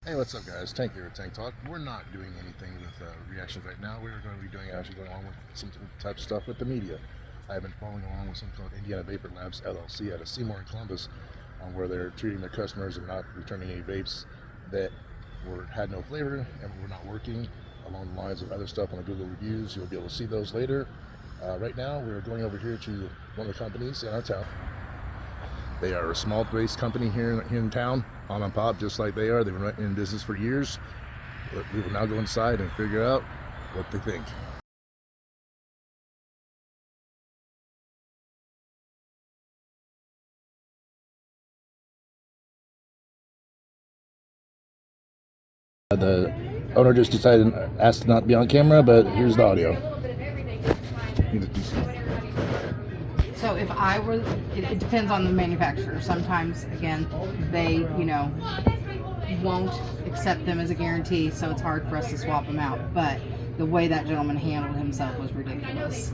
Hey, what's up, guys? Tank here at Tank Talk. We're not doing anything with reactions right now. We're going to be doing actually going along with some type of stuff with the media. I've been following along with something called Indiana Vape Labs LLC out of Seymour and Columbus, on where they're treating their customers and not returning any vapes that had no flavor and were not working, along the lines of other stuff on the Google reviews. You'll be able to see those later. Right now, we're going over here to one of the companies in our town. They are a small-based company here in town, mom and pop, just like they are. They've been in business for years. We will now go inside and figure out what they think. The owner just decided, asked to not be on camera, but here's the audio. So if I were, it depends on the manufacturer. Sometimes, again, they, won't accept them as a guarantee, so it's hard for us to swap them out. But the way that gentleman handled himself was ridiculous.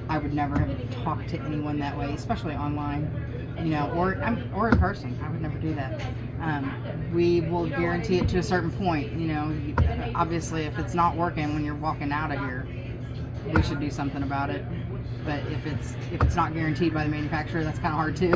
I would never have talked to anyone that way, especially online, or in person. I would never do that. We will guarantee it to a certain point. Obviously, if it's not working when you're walking out of here, we should do something about it. But if it's not guaranteed by the manufacturer, that's kind of hard too.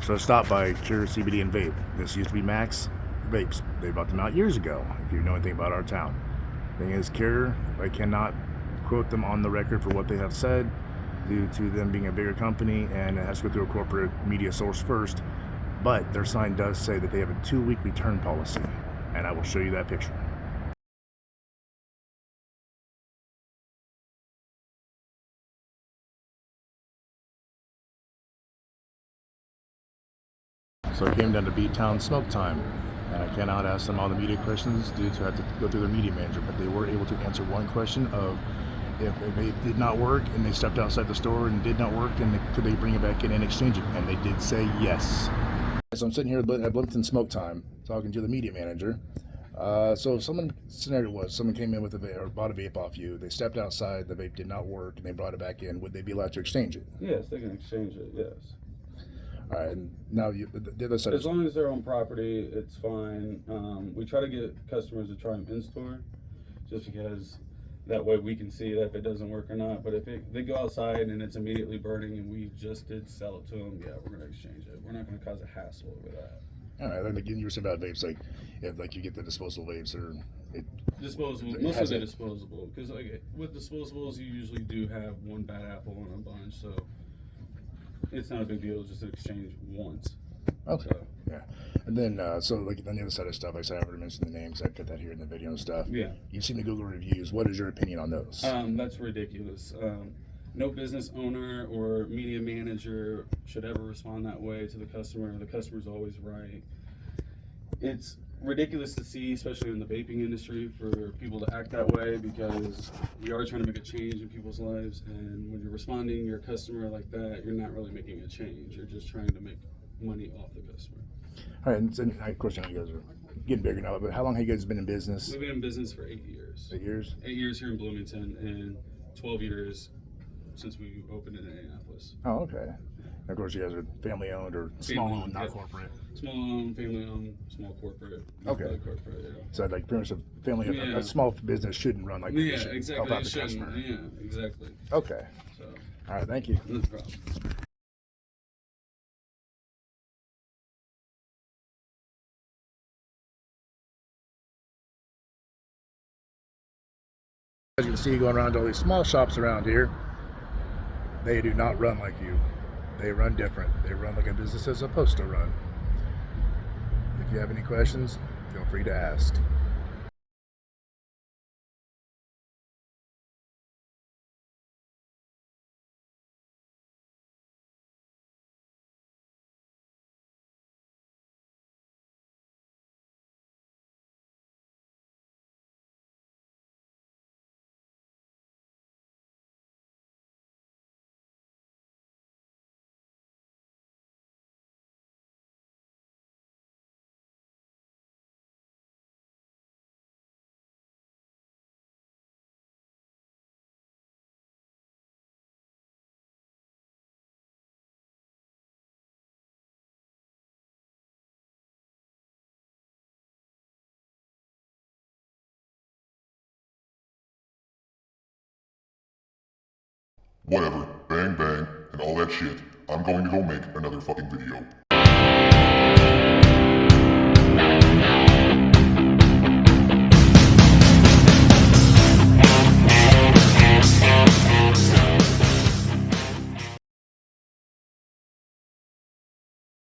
So stop by Cure CBD and Vape. This used to be Max Vapes. They bought them out years ago, if you know anything about our town. Thing is, Cure, I cannot quote them on the record for what they have said, due to them being a bigger company and it has to go through a corporate media source first. But their sign does say that they have a 2-week return policy, and I will show you that picture. So it came down to beat town smoke time, and I cannot ask them all the media questions due to have to go through their media manager, but they were able to answer one question of if they did not work and they stepped outside the store and did not work, and could they bring it back in and exchange it, and they did say yes. So I'm sitting here at Blimpton Smoke Time talking to the media manager. So if scenario was someone came in with a vape or bought a vape off you, they stepped outside, the vape did not work, and they brought it back in, would they be allowed to exchange it? Yes, they can exchange it. Yes. All right, and now the other side. As long as they're on property, it's fine. We try to get customers to try them in store, just because that way we can see that if it doesn't work or not. But if they go outside and it's immediately burning and we just did sell it to them, yeah, we're gonna exchange it. We're not gonna cause a hassle over that. All right, then again, you were saying about vapes, like if like you get the disposable vapes or disposable, mostly disposable, because like with disposables, you usually do have one bad apple in a bunch, so it's not a big deal. Just to exchange once. Okay. So, yeah. And then, so like on the other side of stuff, like I said, I already mentioned the names. I put that here in the video and stuff. Yeah. You've seen the Google reviews. What is your opinion on those? That's ridiculous. No business owner or media manager should ever respond that way to the customer. The customer's always right. It's ridiculous to see, especially in the vaping industry, for people to act that way, because we are trying to make a change in people's lives, and when you're responding to your customer like that, you're not really making a change. You're just trying to make money off the customer. All right, and of course, you guys are getting bigger now, but how long have you guys been in business? We've been in business for 8 years. 8 years? 8 years here in Bloomington, and 12 years since we opened in Indianapolis. Oh, okay. And of course, you guys are family owned or small owned, not corporate. Small owned, family owned, small corporate. Okay. Corporate, yeah. So, like, pretty much a family, a small business shouldn't run like that. Yeah, exactly. Help out the customer. Yeah, exactly. Okay. So. All right, thank you. No problem. As you can see, going around all these small shops around here, they do not run like you. They run different. They run like a business is supposed to run. If you have any questions, feel free to ask. Whatever, bang bang, and all that shit. I'm going to go make another fucking video.